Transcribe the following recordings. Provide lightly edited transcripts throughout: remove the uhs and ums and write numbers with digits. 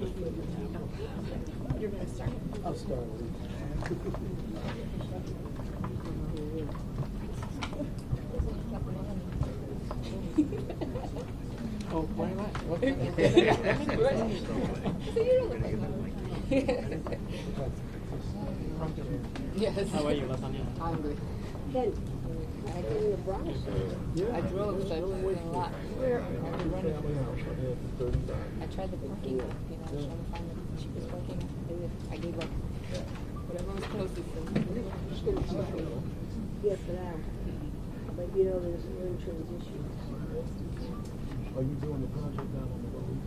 You're going to start. I'll start. Oh, why not? So you don't look like Yes. How are you, Lasagna? I'm good. Ken, I can you brush? I drove, so I was a lot. I tried the parking, trying to find the cheapest parking. I gave up. Whatever was closest. Yeah, for now. But there's no transition. Are you doing the project down on the road?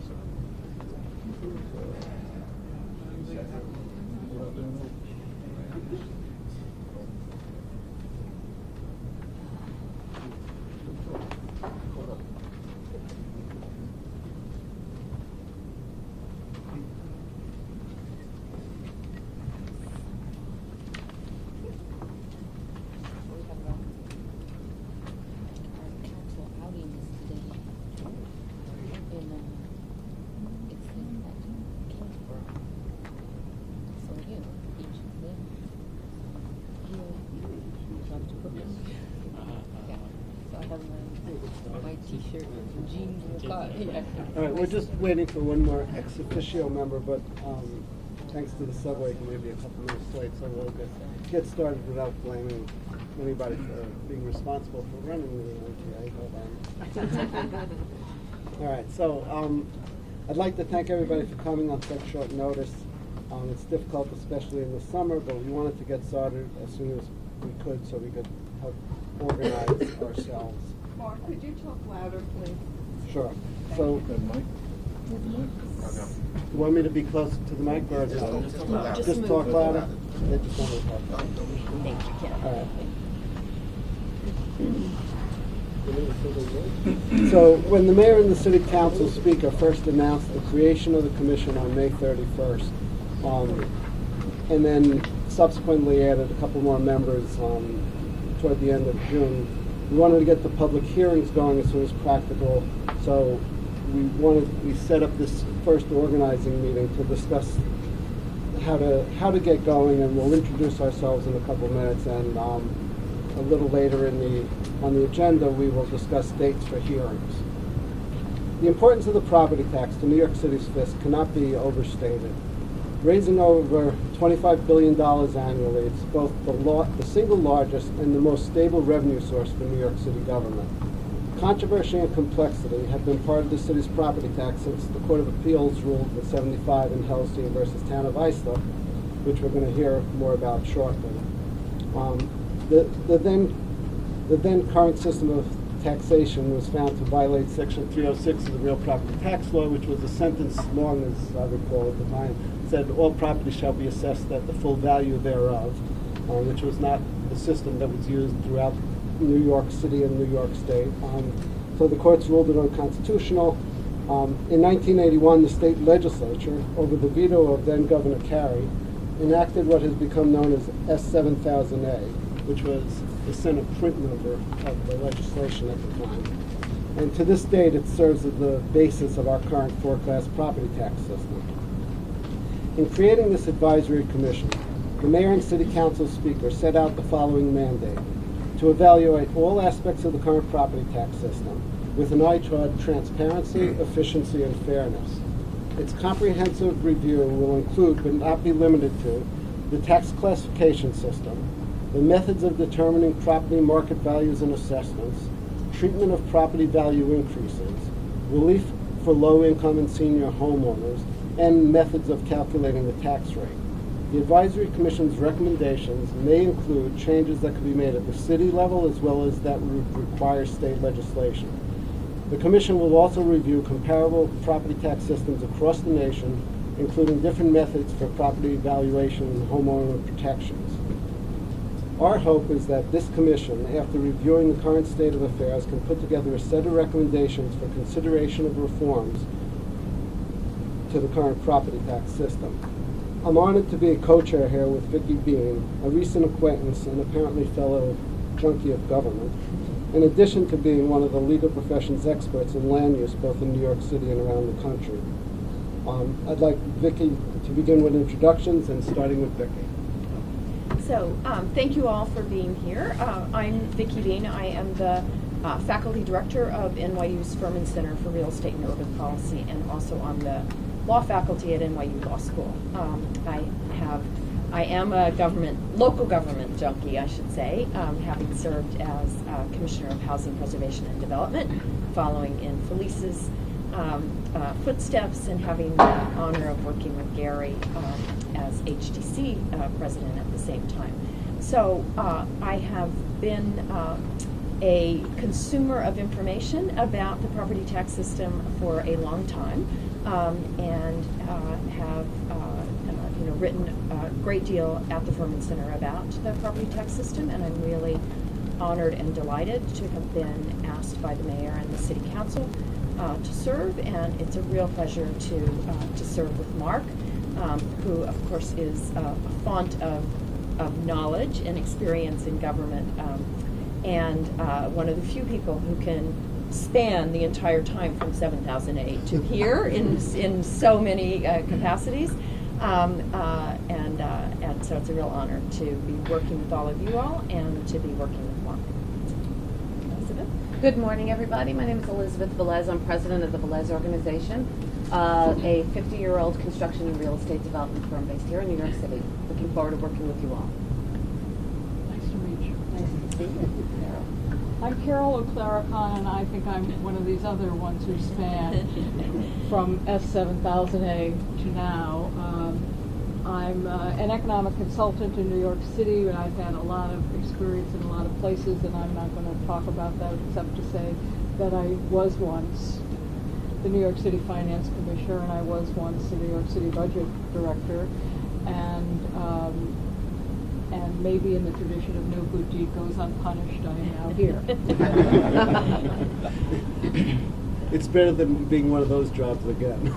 T-shirt and jeans in the car. Yeah. All right, we're just waiting for one more ex officio member, but thanks to the subway, he may be a couple minutes late, so we'll get started without blaming anybody for being responsible for running the MTA. Hold on. All right, so I'd like to thank everybody for coming on such short notice. It's difficult, especially in the summer, but we wanted to get started as soon as we could so we could help organize ourselves. Mark, could you talk louder, please? Sure. So, you want me to be closer to the mic or just talk louder? They just want me to talk louder. Thank you, Ken. All right. So, when the mayor and the city council speaker first announced the creation of the commission on May 31st, and then subsequently added a couple more members toward the end of June, we wanted to get the public hearings going as soon as practical, so we set up this first organizing meeting to discuss how to get going, and we'll introduce ourselves in a couple minutes, and a little later on the agenda we will discuss dates for hearings. The importance of the property tax to New York City's fisc cannot be overstated. Raising over $25 billion annually, it's both the single largest and the most stable revenue source for New York City government. Controversy and complexity have been part of the city's property tax since the Court of Appeals ruled in '75 in Hellstein versus Town of Islip, which we're going to hear more about shortly. The then current system of taxation was found to violate Section 306 of the Real Property Tax Law, which was a sentence long as I recall at the time. It said all property shall be assessed at the full value thereof, which was not the system that was used throughout New York City and New York State. So the courts ruled it unconstitutional. In 1981, the state legislature, over the veto of then Governor Carey, enacted what has become known as S7000A, which was the Senate print number of the legislation at the time. And to this date, it serves as the basis of our current four-class property tax system. In creating this advisory commission, the mayor and city council speaker set out the following mandate: to evaluate all aspects of the current property tax system with an eye toward transparency, efficiency, and fairness. Its comprehensive review will include, but not be limited to, the tax classification system, the methods of determining property market values and assessments, treatment of property value increases, relief for low-income and senior homeowners, and methods of calculating the tax rate. The Advisory Commission's recommendations may include changes that could be made at the city level as well as that would require state legislation. The Commission will also review comparable property tax systems across the nation, including different methods for property valuation and homeowner protections. Our hope is that this Commission, after reviewing the current state of affairs, can put together a set of recommendations for consideration of reforms to the current property tax system. I'm honored to be a co-chair here with Vicki Bean, a recent acquaintance and apparently fellow junkie of government, in addition to being one of the legal profession's experts in land use both in New York City and around the country. I'd like Vicki to begin with introductions, and starting with Vicki. So, thank you all for being here. I'm Vicki Dean. I am the faculty director of NYU's Furman Center for Real Estate and Urban Policy, and also on the law faculty at NYU Law School. I am a local government junkie, I should say, having served as Commissioner of Housing Preservation and Development, following in Felice's footsteps, and having the honor of working with Gary as HDC president at the same time. So I have been a consumer of information about the property tax system for a long time, and have written a great deal at the Furman Center about the property tax system, and I'm really honored and delighted to have been asked by the mayor and the city council to serve, and it's a real pleasure to serve with Mark, who of course is a font of knowledge and experience in government, and one of the few people who can span the entire time from 7008 to here in so many capacities. And so it's a real honor to be working with all of you all and to be working with Mark. Elizabeth? Good morning, everybody. My name is Elizabeth Velez. I'm president of the Velez Organization, a 50-year-old construction and real estate development firm based here in New York City. Looking forward to working with you all. Nice to meet you. Nice to see you, Carol. I'm Carol O'Claricon, and I think I'm one of these other ones who span from S7000A to now. I'm an economic consultant in New York City, and I've had a lot of experience in a lot of places, and I'm not going to talk about that except to say that I was once the New York City Finance Commissioner, and I was once the New York City Budget Director, and maybe in the tradition of no good deed goes unpunished, I am now here. It's better than being one of those jobs again.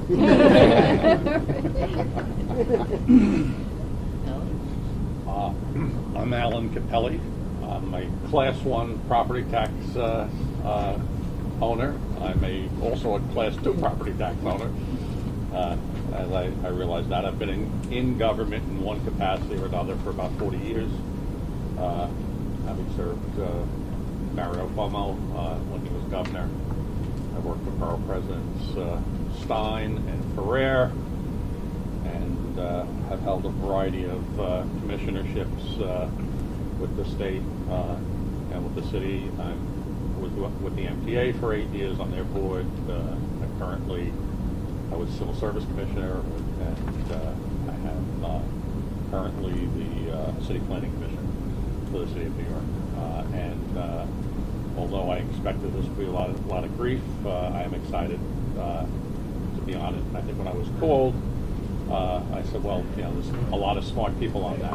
I'm Alan Capelli. I'm a Class 1 property tax owner. I'm also a Class 2 property tax owner. As I realize that I've been in government in one capacity or another for about 40 years, having served Mario Cuomo when he was governor. I worked for Borough Presidents Stein and Ferrer, and have held a variety of commissionerships with the state and with the city. I was with the MTA for 8 years on their board. I was Civil Service Commissioner, and I have currently the City Planning Commission for the City of New York. And although I expected this to be a lot of grief, I am excited to be on it. I think when I was called, I said, well, there's a lot of smart people on that.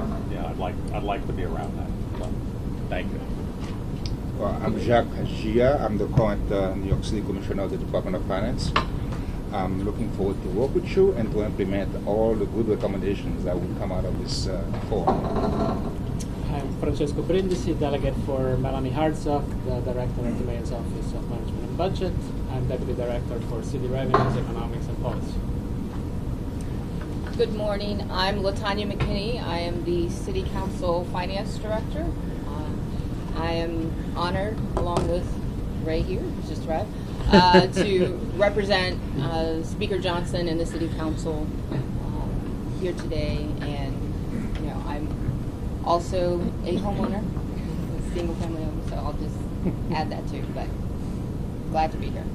I'd like to be around that. So, thank you. Well, I'm Jacques Gia. I'm the current New York City Commissioner of the Department of Finance. I'm looking forward to work with you and to implement all the good recommendations that will come out of this forum. I'm Francesco Brindisi, delegate for Melanie Hartzog, the director of the Mayor's Office of Management and Budget. I'm deputy director for City Revenues, Economics, and Policy. Good morning. I'm LaTanya McKinney. I am the City Council Finance Director. I am honored, along with Ray here, who's just arrived, to represent Speaker Johnson and the City Council here today. And I'm also a homeowner, a single family owner, so I'll just add that too. But glad to be here.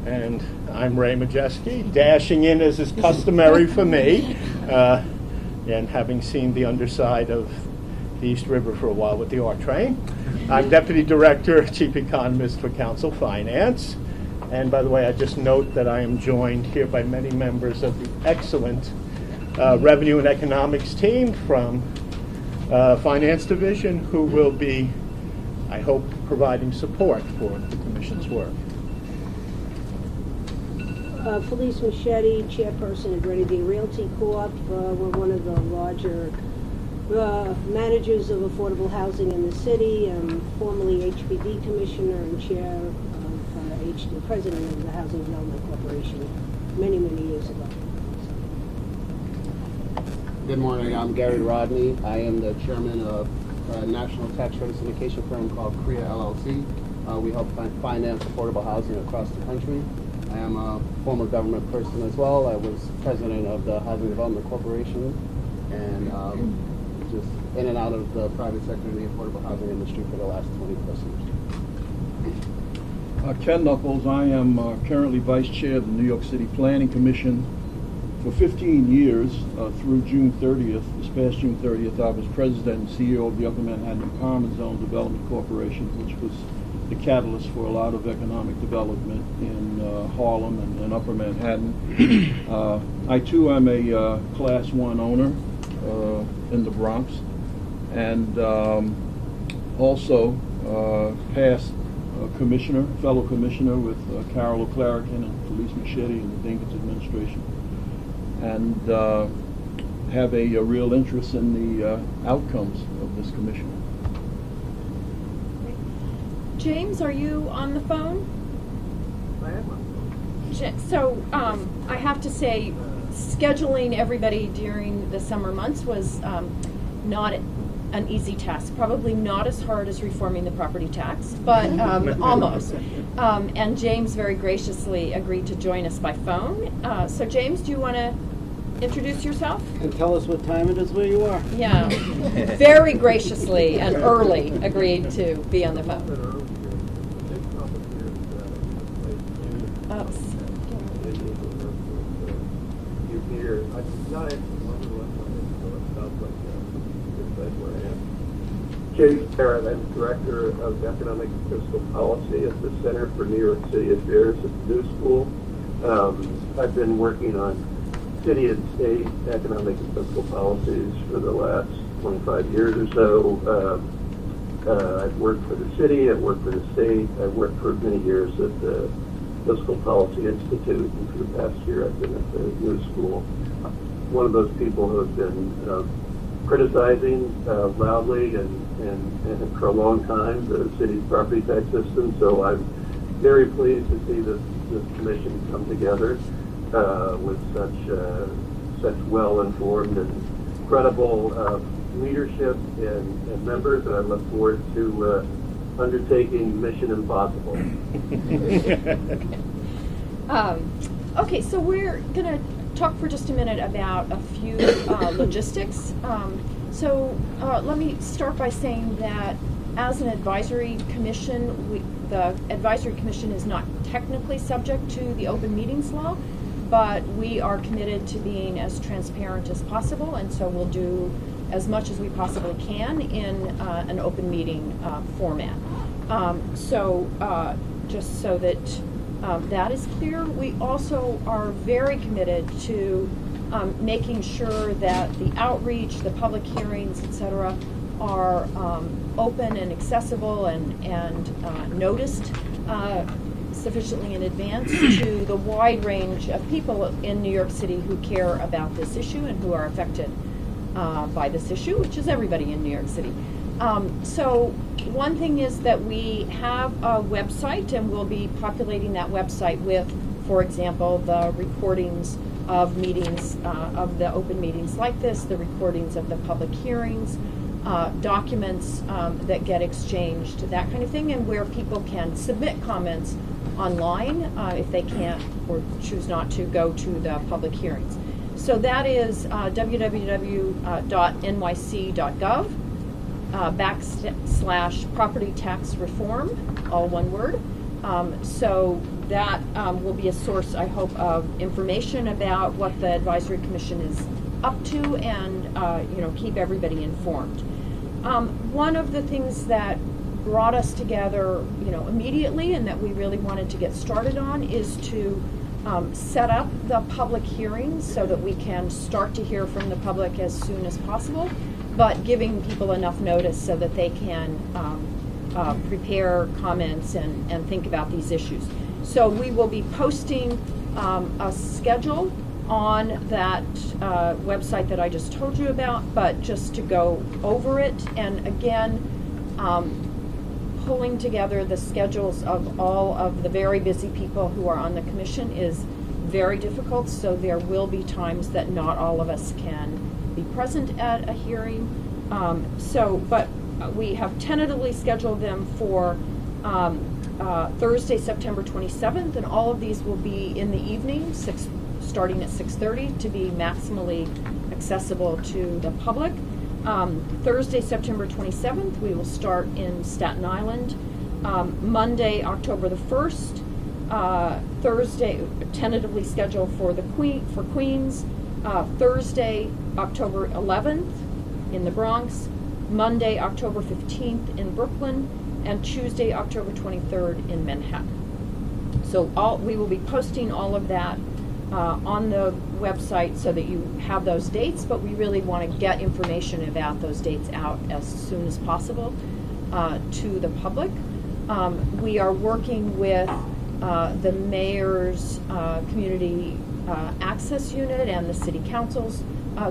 And I'm Ray Majeski, dashing in as is customary for me, and having seen the underside of the East River for a while with the R train. I'm Deputy Director, Chief Economist for Council Finance. And by the way, I just note that I am joined here by many members of the excellent Revenue and Economics team from Finance Division, who will be, I hope, providing support for the Commission's work. Felice Machete, chairperson of Ready Day Realty Corp. We're one of the larger managers of affordable housing in the city. I'm formerly HPD commissioner and chair of president of the Housing Development Corporation many, many years ago. Good morning. I'm Gary Rodney. I am the chairman of a national tax credit syndication firm called CREA LLC. We help finance affordable housing across the country. I am a former government person as well. I was president of the Housing Development Corporation and just in and out of the private sector and the affordable housing industry for the last 20 plus years. Ken Knuckles. I am currently vice chair of the New York City Planning Commission. For 15 years, through June 30th, this past June 30th, I was president and CEO of the Upper Manhattan Empowerment Zone Development Corporation, which was the catalyst for a lot of economic development in Harlem and Upper Manhattan. I too am a Class 1 owner in the Bronx, and also past fellow commissioner with Carol O'Clarican and Felice Machete in the Dinkins administration, and have a real interest in the outcomes of this commission. James, are you on the phone? I am on the phone. So I have to say, scheduling everybody during the summer months was not an easy task. Probably not as hard as reforming the property tax, but almost. And James very graciously agreed to join us by phone. So James, do you want to introduce yourself? And tell us what time it is where you are. Yeah, very graciously and early agreed to be on the phone. Oh, Jay Barrett, I'm Director of Economic and Fiscal Policy at the Center for New York City Affairs at the New School. I've been working on city and state economic and fiscal policies for the last 25 years or so. I've worked for the city, I've worked for the state, I've worked for many years at the Fiscal Policy Institute, and for the past year I've been at the New School. One of those people who have been criticizing loudly and for a long time the city's property tax system, so I'm very pleased to see this commission come together with such well-informed and credible leadership and members, and I look forward to undertaking Mission Impossible. Okay, so we're going to talk for just a minute about a few logistics. Let me start by saying that as an advisory commission, the advisory commission is not technically subject to the open meetings law, but we are committed to being as transparent as possible, and so we'll do as much as we possibly can in an open meeting format. Just so that that is clear, we also are very committed to making sure that the outreach, the public hearings, etc., are open and accessible and noticed sufficiently in advance to the wide range of people in New York City who care about this issue and who are affected by this issue, which is everybody in New York City. So one thing is that we have a website, and we'll be populating that website with, for example, the recordings of meetings, of the open meetings like this, the recordings of the public hearings, documents that get exchanged, that kind of thing, and where people can submit comments online if they can't or choose not to go to the public hearings. So that is www.nyc.gov / property tax reform, all one word. So that will be a source, I hope, of information about what the Advisory Commission is up to, and keep everybody informed. One of the things that brought us together, immediately, and that we really wanted to get started on, is to set up the public hearings so that we can start to hear from the public as soon as possible, but giving people enough notice so that they can prepare comments and think about these issues. So we will be posting a schedule on that website that I just told you about, but just to go over it, and again, pulling together the schedules of all of the very busy people who are on the commission is very difficult, so there will be times that not all of us can be present at a hearing. But we have tentatively scheduled them for Thursday, September 27th, and all of these will be in the evening, starting at 6:30, to be maximally accessible to the public. Thursday, September 27th, we will start in Staten Island. Monday, October the 1st, Thursday, tentatively scheduled for Queens. Thursday, October 11th in the Bronx. Monday, October 15th in Brooklyn, and Tuesday, October 23rd in Manhattan. So we will be posting all of that on the website so that you have those dates, but we really want to get information about those dates out as soon as possible to the public. We are working with the mayor's community access unit and the city council's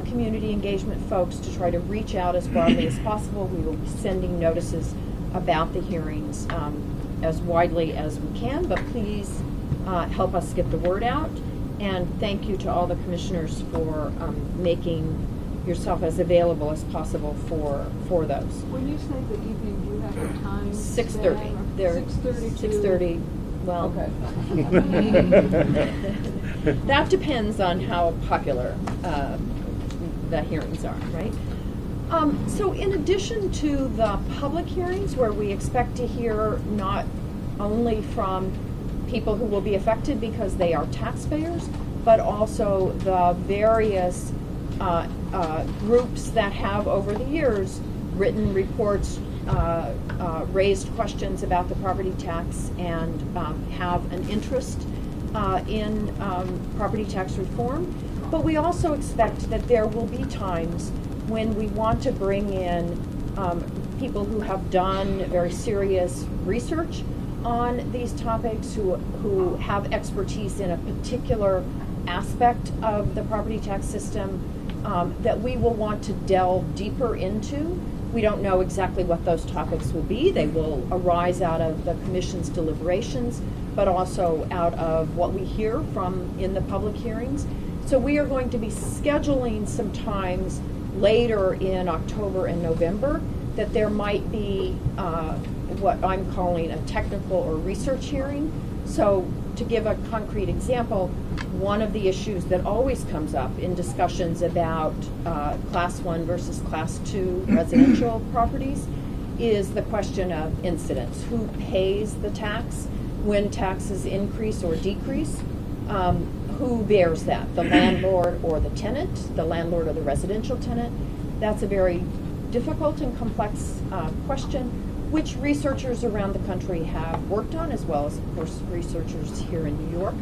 community engagement folks to try to reach out as broadly as possible. We will be sending notices about the hearings as widely as we can, but please help us get the word out. And thank you to all the commissioners for making yourself as available as possible for those. When you say the evening, do you have a time? 6:30. They're 6:30. Well, that depends on how popular the hearings are, right? So in addition to the public hearings, where we expect to hear not only from people who will be affected because they are taxpayers, but also the various groups that have over the years written reports, raised questions about the property tax, and have an interest in property tax reform. But we also expect that there will be times when we want to bring in people who have done very serious research on these topics, who have expertise in a particular aspect of the property tax system, that we will want to delve deeper into. We don't know exactly what those topics will be. They will arise out of the commission's deliberations, but also out of what we hear from in the public hearings. So we are going to be scheduling some times later in October and November that there might be what I'm calling a technical or research hearing. So to give a concrete example, one of the issues that always comes up in discussions about Class 1 versus Class 2 residential properties is the question of incidence. Who pays the tax when taxes increase or decrease? Who bears that? The landlord or the tenant? The landlord or the residential tenant? That's a very difficult and complex question, which researchers around the country have worked on, as well as, of course, researchers here in New York.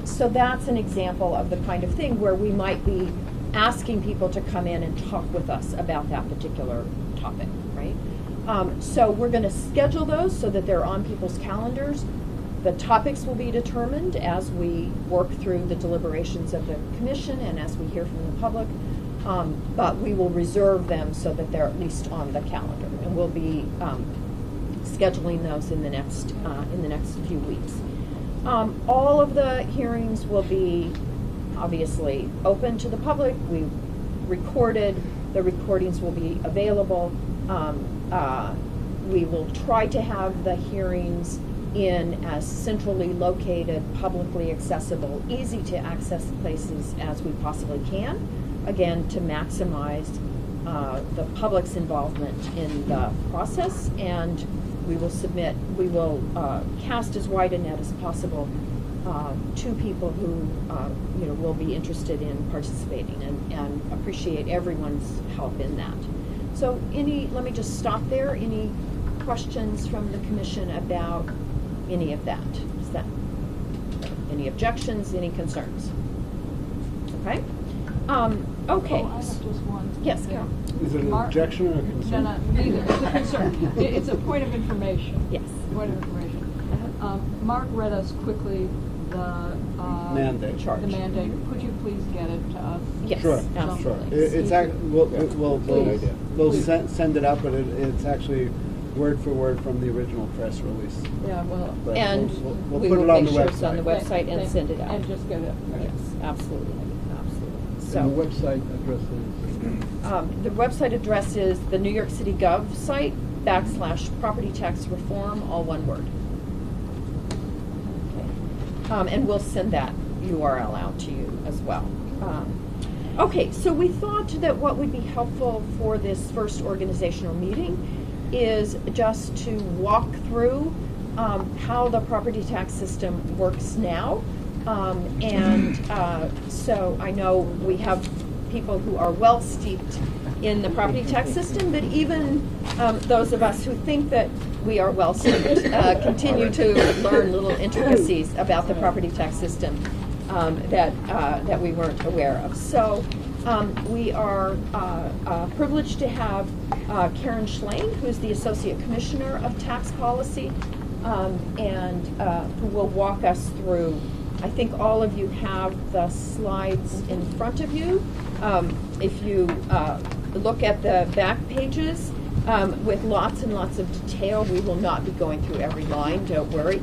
So that's an example of the kind of thing where we might be asking people to come in and talk with us about that particular topic, right? So we're going to schedule those so that they're on people's calendars. The topics will be determined as we work through the deliberations of the commission and as we hear from the public, but we will reserve them so that they're at least on the calendar, and we'll be scheduling those in the next few weeks. All of the hearings will be obviously open to the public. We recorded. The recordings will be available. We will try to have the hearings in as centrally located, publicly accessible, easy to access places as we possibly can, again, to maximize the public's involvement in the process. And we will cast as wide a net as possible to people who will be interested in participating, and appreciate everyone's help in that. So let me just stop there. Any questions from the commission about any of that? Is that any objections, any concerns? Okay. Okay. Oh, I have just one. Yes, Carol. Is it an objection or a concern? No, neither. It's a concern. It's a point of information. Yes. Point of information. Mark read us quickly the mandate. The mandate. Could you please get it to us? Yes. Sure. Absolutely. It's Please. we'll send it out, but it's actually word for word from the original press release. Yeah, well, But and we'll we put will it on make the sure it's on the website. website and send it out. And just get it. Yes, absolutely, absolutely. And the So, website address is? the website address is the New York City Gov site / property tax reform, all one word. Okay. And we'll send that URL out to you as well. Okay, so we thought that what would be helpful for this first organizational meeting is just to walk through how the property tax system works now. So I know we have people who are well steeped in the property tax system, but even those of us who think that we are well steeped continue to learn little intricacies about the property tax system that we weren't aware of. So we are privileged to have Karen Schlang, who's the Associate Commissioner of Tax Policy, and who will walk us through. I think all of you have the slides in front of you. If you look at the back pages with lots and lots of detail, we will not be going through every line, don't worry.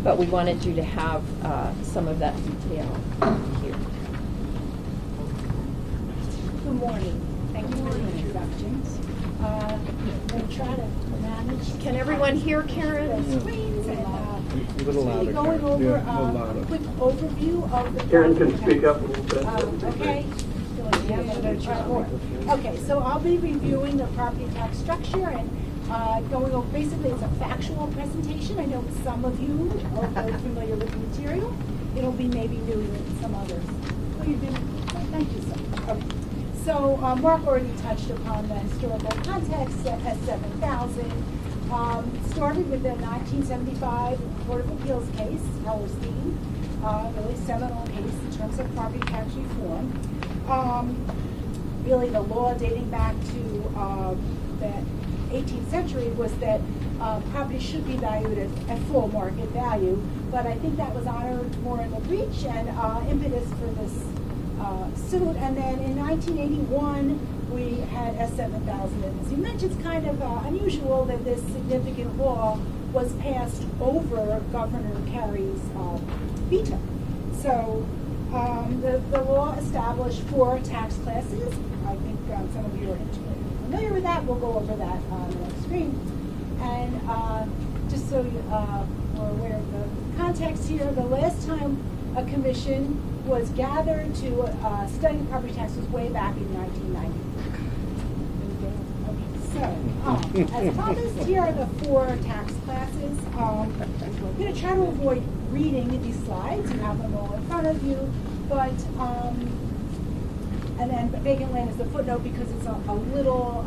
But we wanted you to have some of that detail here. Good morning. Thank you for the introductions. We'll try to manage. Can everyone hear Karen? The screens and A little louder, going Karen. over Yeah, a little a louder. quick overview of the. Karen can speak up a little bit. Okay. Yeah, I'm gonna try more. Okay, so I'll be reviewing the property tax structure and going over, basically it's a factual presentation. I know some of you are very familiar with the material. It'll be maybe new to some others. Oh, you did? Oh, thank you, sir. Okay. So Mark already touched upon the historical context at S7000. Started with the 1975 Court of Appeals case, Hellerstein, really seminal case in terms of property tax reform. Really the law dating back to the 18th century was that property should be valued at full market value, but I think that was honored more in the breach and impetus for this suit. And then in 1981, we had S7000. And as you mentioned, it's kind of unusual that this significant law was passed over Governor Carey's veto. So the law established 4 tax classes. I think some of you are familiar with that. We'll go over that on the next screen. And just so you are aware of the context here, the last time a commission was gathered to study property taxes way back in 1990. Okay, so as promised, here are the 4 tax classes. I'm going to try to avoid reading these slides. You have them all in front of you, but and then vacant land is the footnote because it's a little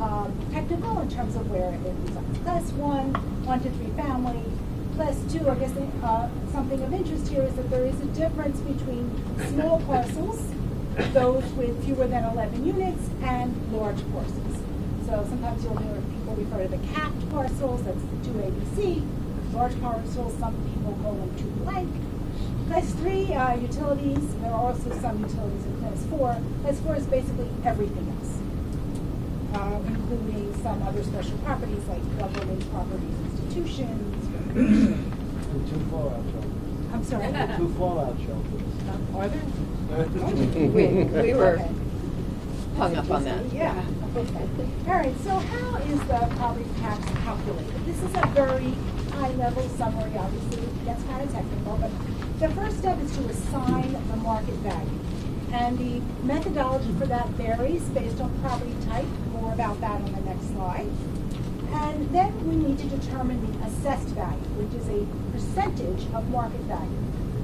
technical in terms of where it resides. Class 1, 1 to 3 family. Class 2, I guess something of interest here is that there is a difference between small parcels, those with fewer than 11 units, and large parcels. So sometimes you'll hear people refer to the capped parcels, that's the 2ABC. Large parcels, some people call them 2 blank. Class 3, utilities, there are also some utilities in Class 4. Class 4 is basically everything else, including some other special properties like government properties, institutions, And 2 fallout shelters. I'm sorry. 2 fallout shelters. Are there? We were hung up on that. Yeah. Okay. All right. So how is the property tax calculated? This is a very high-level summary. Obviously, it gets kind of technical, but the first step is to assign the market value, and the methodology for that varies based on property type. More about that on the next slide. And then we need to determine the assessed value, which is a percentage of market value.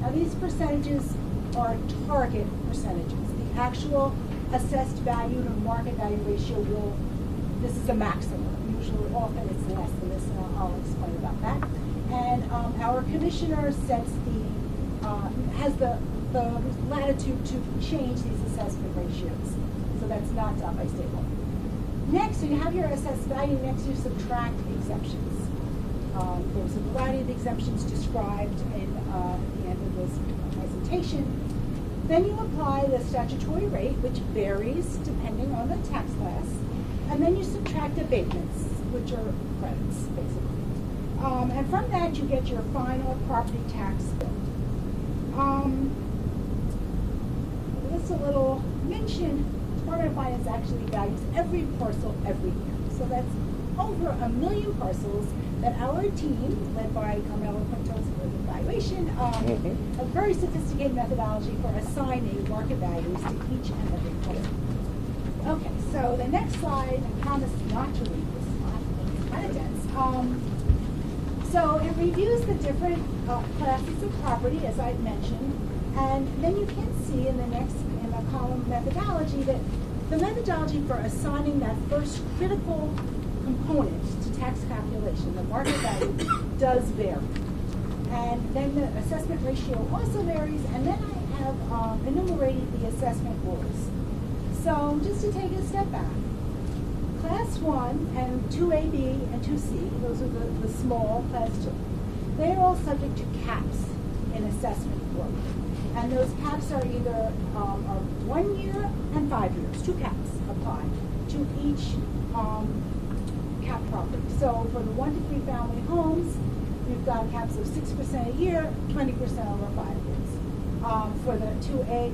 Now these percentages are target percentages. The actual assessed value to market value ratio this is a maximum. Usually, often it's less than this, and I'll explain about that. And our commissioner sets has the latitude to change these assessment ratios. So that's not done by state law. Next, so you have your assessed value. Next, you subtract exemptions. There's a variety of exemptions described at the end of this presentation. Then you apply the statutory rate, which varies depending on the tax class. And then you subtract abatements, which are credits, basically. And from that, you get your final property tax bill. Just a little mention, Department of Finance actually values every parcel every year. So that's over 1 million parcels that our team, led by Carmelo Quintos for evaluation, a very sophisticated methodology for assigning market values to each and every parcel. Okay, so the next slide, I promise not to read this slide, it's kind of dense. So it reviews the different classes of property, as I've mentioned, and then you can see in the column methodology that the methodology for assigning that first critical component to tax calculation, the market value, does vary. And then the assessment ratio also varies, and then I have enumerated the assessment rules. So just to take a step back, Class 1 and 2AB and 2C, those are the small Class 2, they're all subject to caps in assessment growth. And those caps are either 1 year and 5 years. 2 caps apply to each cap property. So for the 1 to 3 family homes, we've got caps of 6% a year, 20% over 5 years. For the 2A,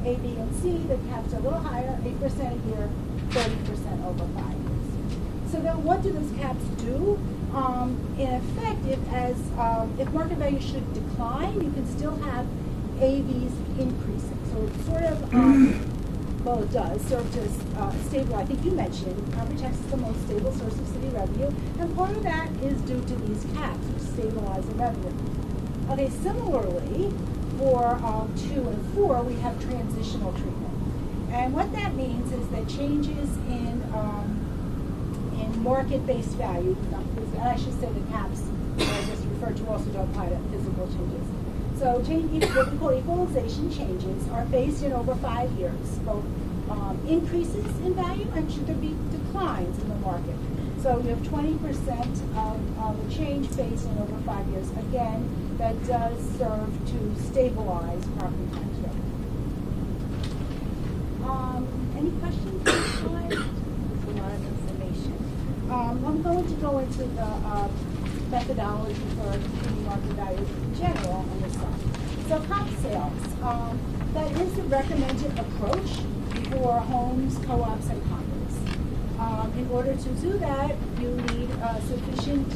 B, and C, the caps are a little higher, 8% a year, 30% over 5 years. So then what do those caps do? In effect, if market value should decline, you can still have AVs increasing. So it's sort of, well, it does serve to stable. I think you mentioned property tax is the most stable source of city revenue, and part of that is due to these caps, which stabilize the revenue. Okay, similarly, for 2 and 4, we have transitional treatment. And what that means is that changes in market-based value, and I should say the caps that I just referred to also don't apply to physical changes. So what we call equalization changes are phased in over 5 years, both increases in value and should there be declines in the market. So you have 20% of the change phased in over 5 years. Again, that does serve to stabilize property tax revenue. Any questions on this slide? There's a lot of information. I'm going to go into the methodology for computing market values in general on this side. So comp sales, that is the recommended approach for homes, co-ops, and condos. In order to do that, you need sufficient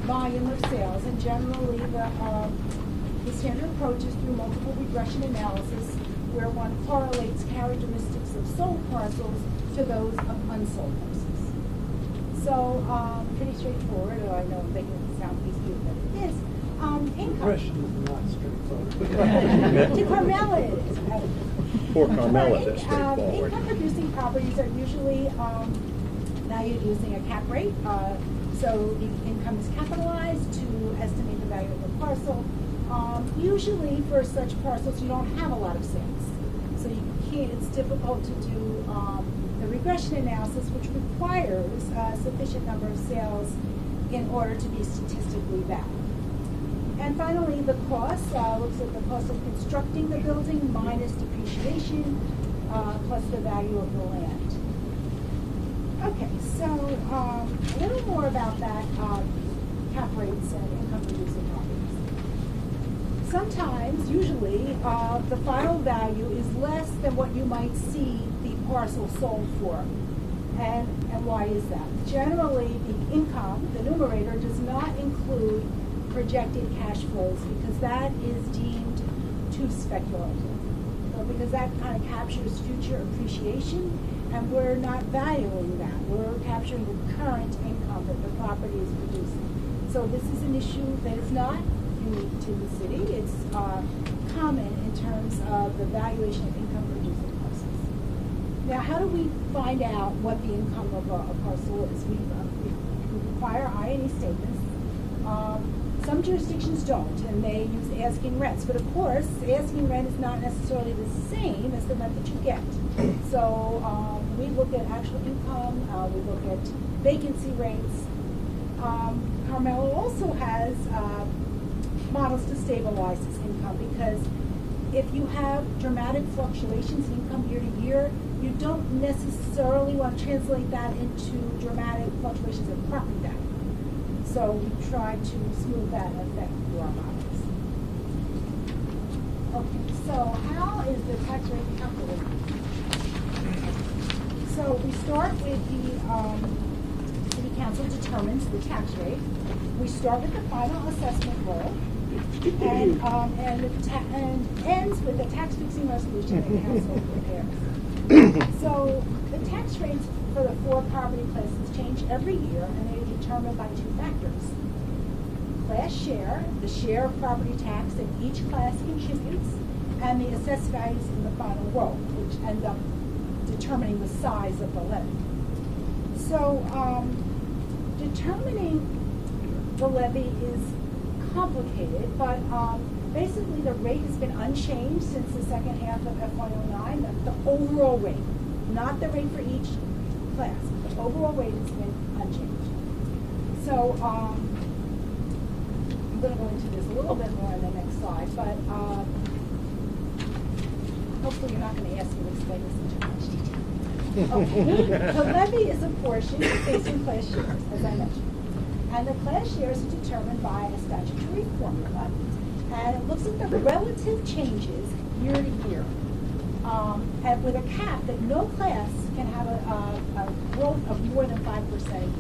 volume of sales, and generally the standard approach is through multiple regression analysis, where one correlates characteristics of sold parcels to those of unsold parcels. So pretty straightforward. I know I'm making it sound easy, but it is. Income. Regression is not straightforward. To Carmela it is. Poor Carmela, that's straightforward. Income-producing properties are usually valued using a cap rate. So the income is capitalized to estimate the value of the parcel. Usually for such parcels, you don't have a lot of sales. So you can't, it's difficult to do the regression analysis, which requires a sufficient number of sales in order to be statistically valid. And finally, the cost looks at the cost of constructing the building minus depreciation plus the value of the land. Okay, so a little more about that cap rates and income-producing properties. Sometimes, usually, the final value is less than what you might see the parcel sold for. And why is that? Generally, the income, the numerator, does not include projected cash flows because that is deemed too speculative. So because that kind of captures future appreciation, and we're not valuing that. We're capturing the current income that the property is producing. So this is an issue that is not unique to the city. It's common in terms of the valuation of income-producing parcels. Now, how do we find out what the income of a parcel is? We require I&E statements. Some jurisdictions don't, and they use asking rents. But of course, asking rent is not necessarily the same as the rent that you get. So we look at actual income, we look at vacancy rates. Carmelo also has models to stabilize this income because if you have dramatic fluctuations in income year to year, you don't necessarily want to translate that into dramatic fluctuations in property value. So we try to smooth that effect through our models. Okay, so how is the tax rate calculated? So we start with the City Council determines the tax rate. We start with the final assessment roll, and ends with the tax fixing resolution the council prepares. So the tax rates for the 4 property classes change every year, and they are determined by 2 factors. Class share, the share of property tax that each class contributes, and the assessed values in the final roll, which end up determining the size of the levy. So determining the levy is complicated, but basically the rate has been unchanged since the second half of FY09, the overall rate, not the rate for each class. The overall rate has been unchanged. So I'm going to go into this a little bit more in the next slide, but hopefully you're not going to ask me to explain this in too much detail. Okay. The levy is apportioned based on class shares, as I mentioned. And the class shares are determined by a statutory formula. And it looks at the relative changes year to year. And with a cap that no class can have a growth of more than 5% a year.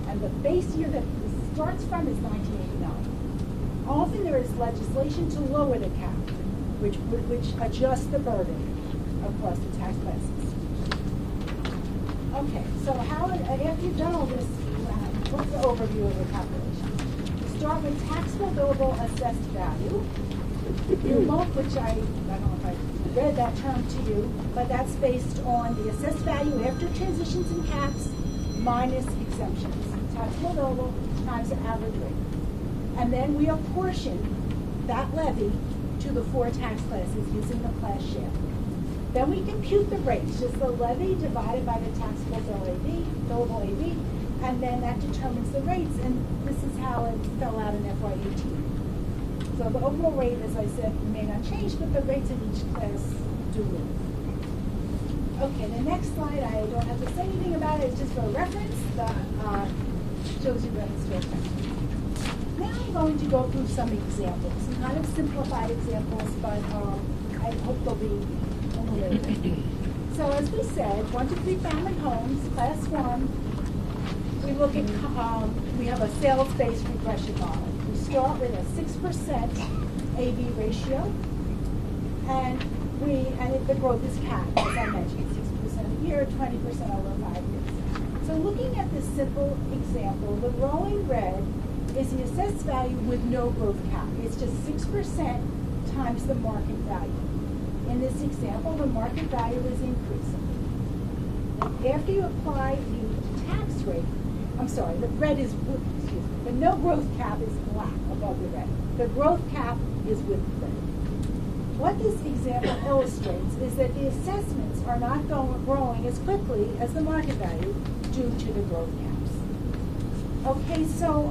And the base year that this starts from is 1989. Often there is legislation to lower the cap, which adjusts the burden across the tax classes. Okay, so after you've done all this, what's the overview of the calculation? You start with taxable billable assessed value. You lump, which I don't know if I read that term to you, but that's based on the assessed value after transitions and caps minus exemptions. Taxable billable times the average rate. And then we apportion that levy to the 4 tax classes using the class share. Then we compute the rates, just the levy divided by the taxable billable AV, and then that determines the rates, and this is how it fell out in FY18. So the overall rate, as I said, remained unchanged, but the rates in each class do move. Okay, the next slide, I don't have to say anything about it, it's just for reference. Shows you the historical. Now I'm going to go through some examples, some kind of simplified examples, but I hope they'll be illuminating. So as we said, 1 to 3 family homes, class 1, we look at, we have a sales-based regression model. We start with a 6% AV ratio, and the growth is capped, as I mentioned, 6% a year, 20% over 5 years. So looking at this simple example, the row in red is the assessed value with no growth cap. It's just 6% times the market value. In this example, the market value is increasing. After you apply the tax rate, the red is, the no growth cap is black above the red. The growth cap is with red. What this example illustrates is that the assessments are not growing as quickly as the market value due to the growth caps. Okay, so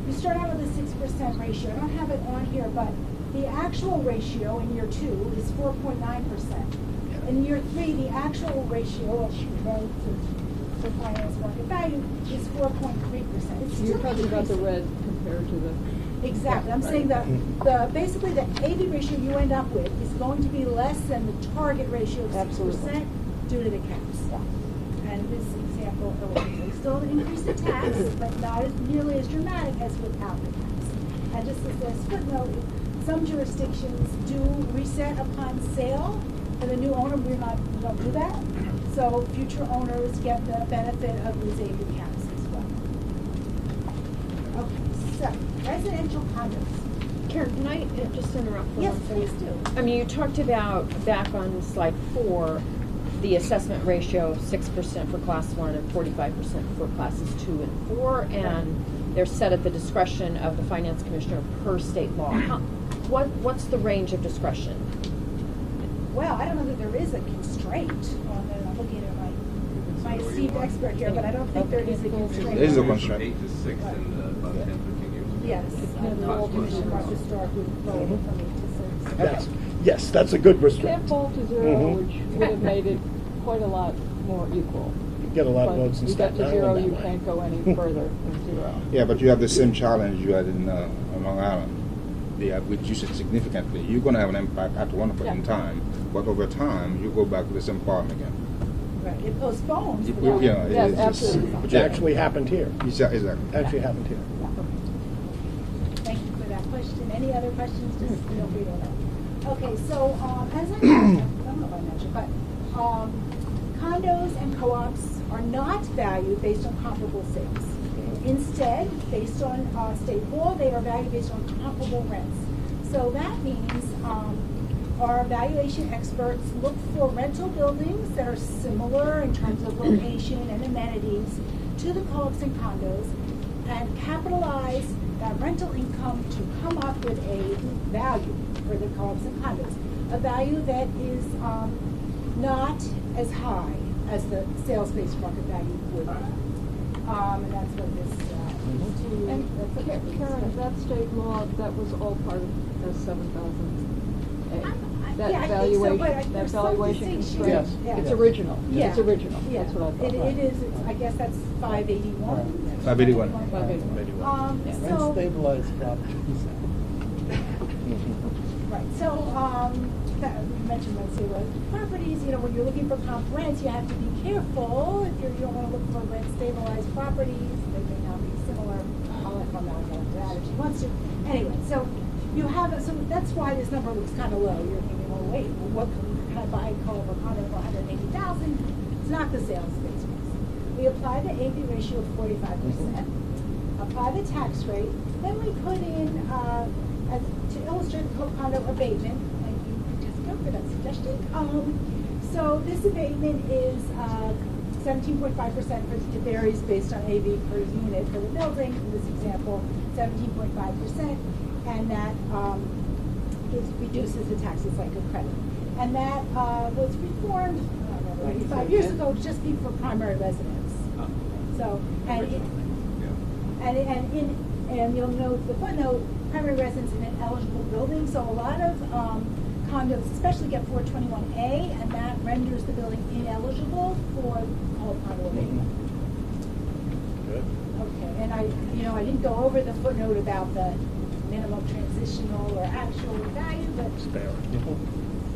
we start out with a 6% ratio. I don't have it on here, but the actual ratio in year 2 is 4.9%. In year 3, the actual ratio of to finance market value is 4.3%. You're talking about the red compared to the... Exactly. I'm saying that basically the AV ratio you end up with is going to be less than the target ratio of 6% due to the caps. And this example illustrates still an increase in tax, but not nearly as dramatic as without the caps. And just as a footnote, some jurisdictions do reset upon sale. For the new owner, we don't do that. So future owners get the benefit of these AV caps as well. Okay, so residential condos. Karen, can I just interrupt for Yes, one second? please do. I mean, you talked about, back on slide 4, the assessment ratio of 6% for class 1 and 45% for classes 2 and 4, and they're set at the discretion of the finance commissioner per state law. What's the range of discretion? Well, I don't know that there is a constraint on it. I'm looking at my esteemed expert here, but I don't think there is a constraint. There is a constraint. 8 to 6 in about 10, 15 years. Yes, the whole commission was historically voted from 8 to 6. Yes. Yes, that's a good Can't restrict. fall to 0, Mhm. which would have made it quite a lot more equal. You get a lot of But votes in you get Staten to 0, Island you that way. can't go any further than 0. Yeah, but you have the same challenge you had in Long Island. They have reduced it significantly. You're going to have an impact at one point in Yeah. time, but over time, you go back to the same problem again. Right, it postpones. You- without- yeah, Yes, it's- absolutely. Which actually happened here. Exactly. Actually happened here. Thank you for that question. Any other questions? Just feel free to know. Okay, so as I mentioned, I don't know if I mentioned, but condos and co-ops are not valued based on comparable sales. Instead, based on state law, they are valued based on comparable rents. So that means our valuation experts look for rental buildings that are similar in terms of location and amenities to the co-ops and condos and capitalize that rental income to come up with a value for the co-ops and condos. A value that is not as high as the sales-based market value would be. And that's what this And Karen, that state law, that was all part of S7000A. That yeah, I think so, but valuation, that there's some valuation distinction. constraint. Yeah. It's original. Yeah. It's original. Yeah. That's what I thought. It is, I guess that's 581. 581. 581. So, Stabilized properties. right, so, you mentioned rent stabilized properties, you know, when you're looking for comp rents, you have to be careful. If you don't want to look for rent stabilized properties, they may not be similar. I'll let Carmel go into that if she wants to. Anyway, so you have, so that's why this number looks kind of low. You're thinking, well, wait, what can I buy a co-op or condo for 180,000? It's not the sales space price. We apply the AV ratio of 45%, apply the tax rate, then we put in, to illustrate the condo abatement, thank you, Jessica, for that suggestion. So this abatement is 17.5%, it varies based on AV per unit for the building, in this example, 17.5%, and that reduces the taxes like a credit. And that was reformed, I don't know, maybe 5 years ago, to just be for primary residents. So, and you'll note the footnote, primary residence in an eligible building. So a lot of condos, especially get 421A, and that renders the building ineligible for condo abatement. Good. Okay, and I didn't go over the footnote about the minimum transitional or actual value, but Spare.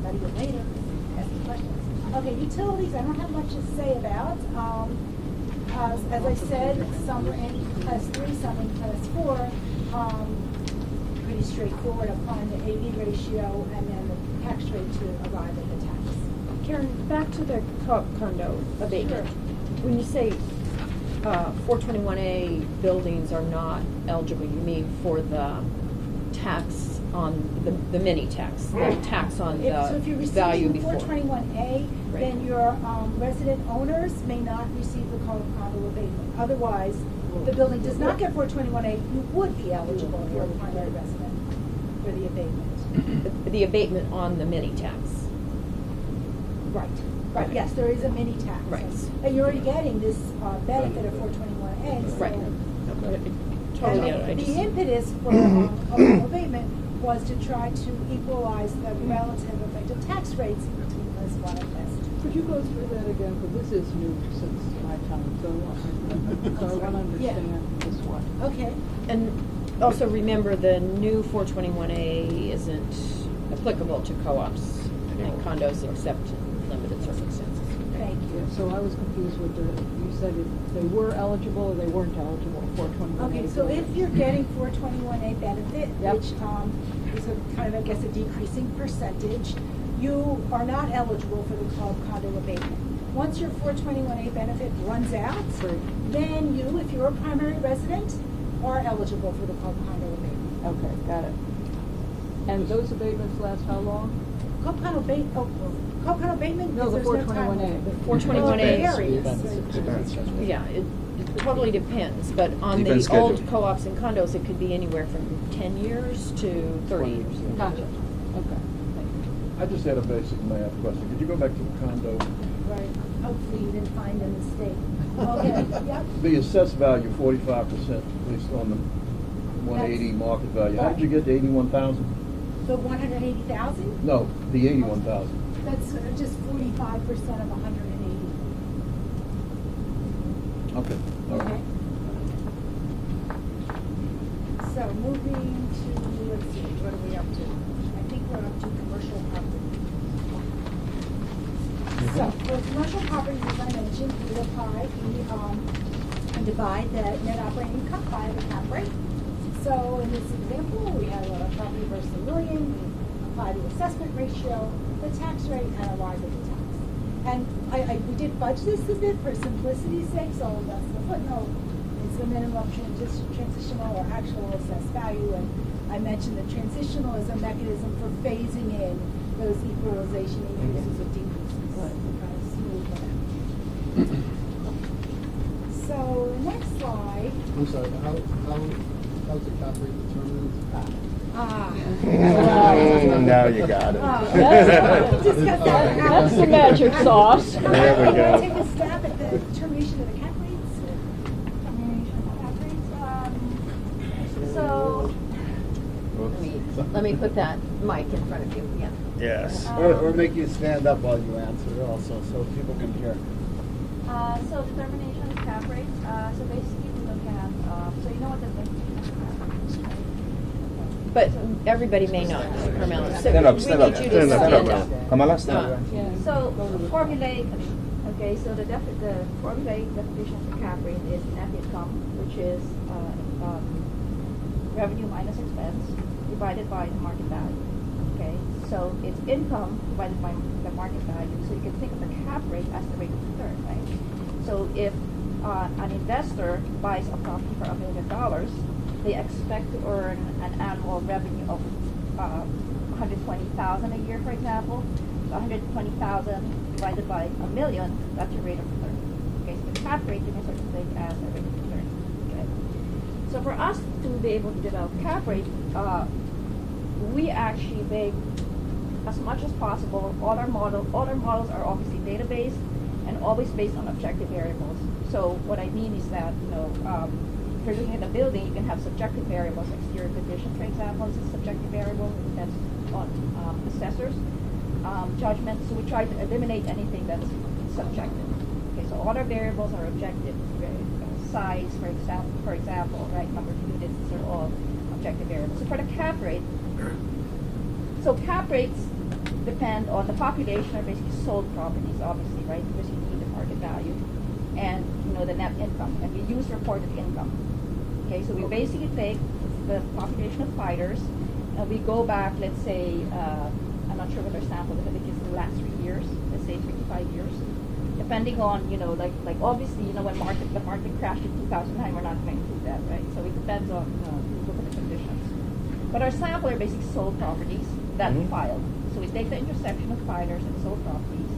study it later, ask me questions. Okay, utilities, I don't have much to say about. As I said, some are in class 3, some in class 4. Pretty straightforward, applying the AV ratio and then the tax rate to arrive at the tax. Karen, back to the condo abatement. When you say 421A buildings are not eligible, you mean for the tax on the mini tax, the tax on So if the you're value receiving before? 421A, then your resident owners may not receive the condo abatement. Otherwise, the building does not get 421A, you would be eligible if you're a primary resident for the abatement. The abatement on the mini tax. Right, right, yes, there is a mini tax. Right. And you're already getting this benefit of 421A. So Right. Totally, I And just. the impetus for condo abatement was to try to equalize the relative effective tax rates between class 1 and class 2. Could you go through that again, because this is new since my time, so I want to understand this one. Okay. And also remember, the new 421A isn't applicable to co-ops and condos except in limited circumstances. Thank you. So I was confused with you said they were eligible or they weren't eligible for 421A. Okay, so if you're getting 421A benefit, Yep. which is a kind of, I guess, a decreasing percentage, you are not eligible for the condo abatement. Once your 421A benefit runs out, then you, if you're a primary resident, are eligible for the condo abatement. Okay, got it. And those abatements last how long? Co-condo abatement, No, the there's no time 421A. limit. The 421A Well, it varies. Depends. Yeah, it totally depends, but on Depends the old schedule. co-ops and condos, it could be anywhere from 10 years to 30 years. Gotcha. Okay. Thank you. I just had a basic math question. Could you go back to the condo? Right, hopefully you didn't find a mistake. Okay, yep. The assessed value, 45% based on the 180 market value. How did you get to 81,000? The 180,000? No, the 81,000. That's just 45% of 180. Okay, all right. Okay. So moving to, let's see, what are we up to? I think we're up to commercial property. So for commercial properties, as I mentioned, we apply, and divide the net operating income by the cap rate. So in this example, we have a property versus $1 million. We apply the assessment ratio, the tax rate, and arrive at the tax. And we did fudge this a bit for simplicity's sake, so that's the footnote. It's the minimum transitional or actual assessed value. And I mentioned that transitional is a mechanism for phasing in those equalization increases or decreases. Kind of smooth that out. So next slide. I'm sorry, how's the cap rate determined? Now you got it. That's the magic sauce. There we go. Take a stab at the determination of the cap rates. So, let me put that mic in front of you, yeah. Yes. Or make you stand up while you answer also, so people can hear. So determination of cap rate. So basically we look at, so you know what the definition of cap rate is, right? But everybody may not, Carmela. So Stand up, we stand need up. you to stand up. Kamala, stand up. So formulate, okay, so the formulate definition for cap rate is net income, which is revenue minus expense divided by the market value. Okay, so it's income divided by the market value. So you can think of the cap rate as the rate of return, right? So if an investor buys a property for $1 million, they expect to earn an annual revenue of $120,000 a year, for example. So $120,000 divided by $1 million, that's your rate of return. Okay, so the cap rate you can sort of think as a rate of return. Okay. So for us to be able to develop cap rate, we actually make as much as possible. All our models are obviously database and always based on objective variables. So what I mean is that, if you're looking at a building, you can have subjective variables, exterior conditions, for example, is a subjective variable. It depends on assessors' judgment. So we try to eliminate anything that's subjective. Okay, so all our variables are objective. Size, for example, right? Number of units, these are all objective variables. So for the cap rate, so cap rates depend on the population or basically sold properties, obviously, right? Because you need the market value and the net income, and we use reported income. Okay, so we basically take the population of fighters, and we go back, let's say, I'm not sure what our sample is, I think it's the last 3 years, let's say 3 to 5 years, depending on, like obviously, when the market crashed in 2009, we're not going to do that, right? So it depends on, look at the conditions. But our sample are basically sold properties that we filed. So we take the intersection of fighters and sold properties,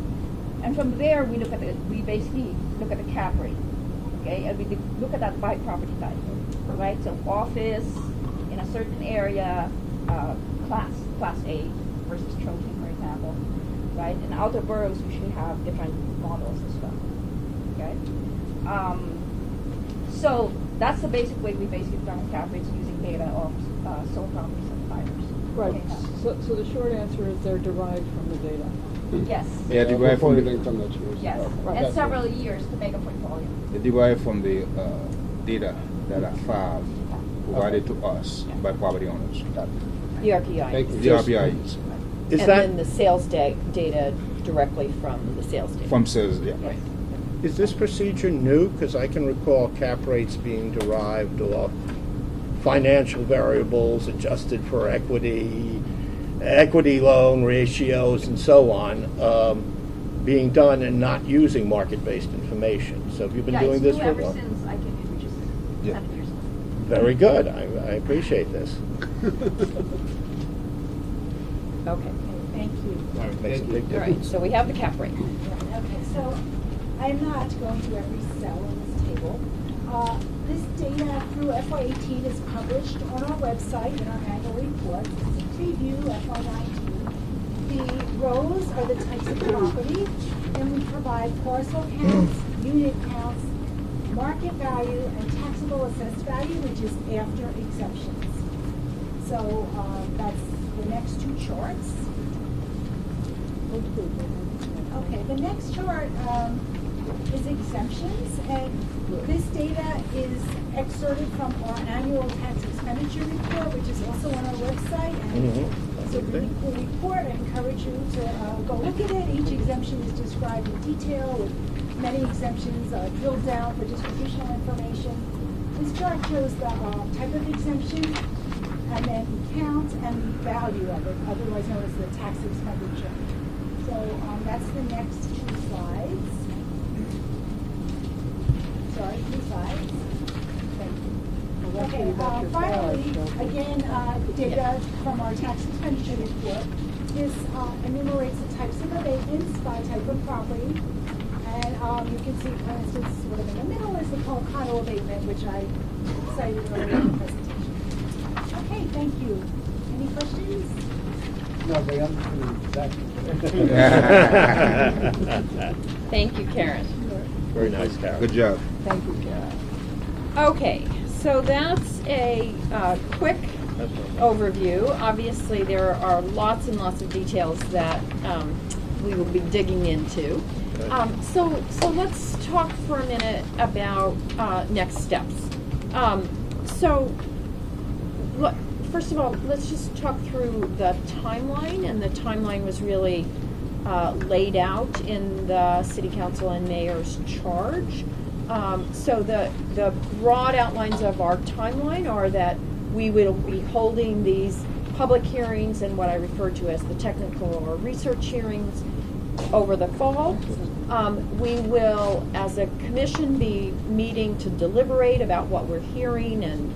and from there we basically look at the cap rate, okay, and we look at that by property type, right? So office in a certain area, class A versus trophy, for example, right? And outer boroughs usually have different models as well, okay? So that's the basic way we basically determine cap rates using data of sold properties and fighters. Right. Okay. So the short answer is they're derived from the data. Yes. Yeah, derived from the income that you were Yes, Right. and several years to make a portfolio. They derive from the data that are filed, provided to us by property owners. The RPI. Thank you. The RBIs. Is And that then the sales data directly from the sales data. From sales, yeah. Right. Is this procedure new? Because I can recall cap rates being derived off financial variables adjusted for equity loan ratios, and so on, being done and not using market-based information. So have you been doing this for a ever while? since I came in, which is 7 years ago. Very good. I appreciate this. Okay. Thank you. Makes a big All right, difference. so we have the cap rate. Okay, so I'm not going through every cell in this table. This data through FY18 is published on our website in our annual report. Preview FY19. The rows are the types of property, and we provide parcel counts, unit counts, market value, and taxable assessed value, which is after exceptions. So that's the next two charts. Okay, the next chart is exemptions, and this data is excerpted from our annual tax expenditure report, which is also on our website, and it's a really cool report. I encourage you to go look at it. Each exemption is described in detail, with many exemptions drilled down for distributional information. This chart shows the type of exemption, and then the count and the value of it, otherwise known as the tax expenditure. So that's the next two slides. Sorry, 2 slides. Thank you. Okay, finally, again, data from our tax expenditure report. This enumerates the types of abatements by type of property. And you can see, for instance, sort of in the middle is the condo abatement, which I cited earlier in the presentation. Okay, thank you. Any questions? No, they understood exactly. Thank you, Karen. Very nice, Karen. Good job. Thank you, Karen. Okay, so that's a quick overview. Obviously, there are lots and lots of details that we will be digging into. So let's talk for a minute about next steps. First of all, let's just talk through the timeline, and the timeline was really laid out in the City Council and Mayor's charge. So the broad outlines of our timeline are that we will be holding these public hearings and what I refer to as the technical or research hearings over the fall. We will, as a commission, be meeting to deliberate about what we're hearing and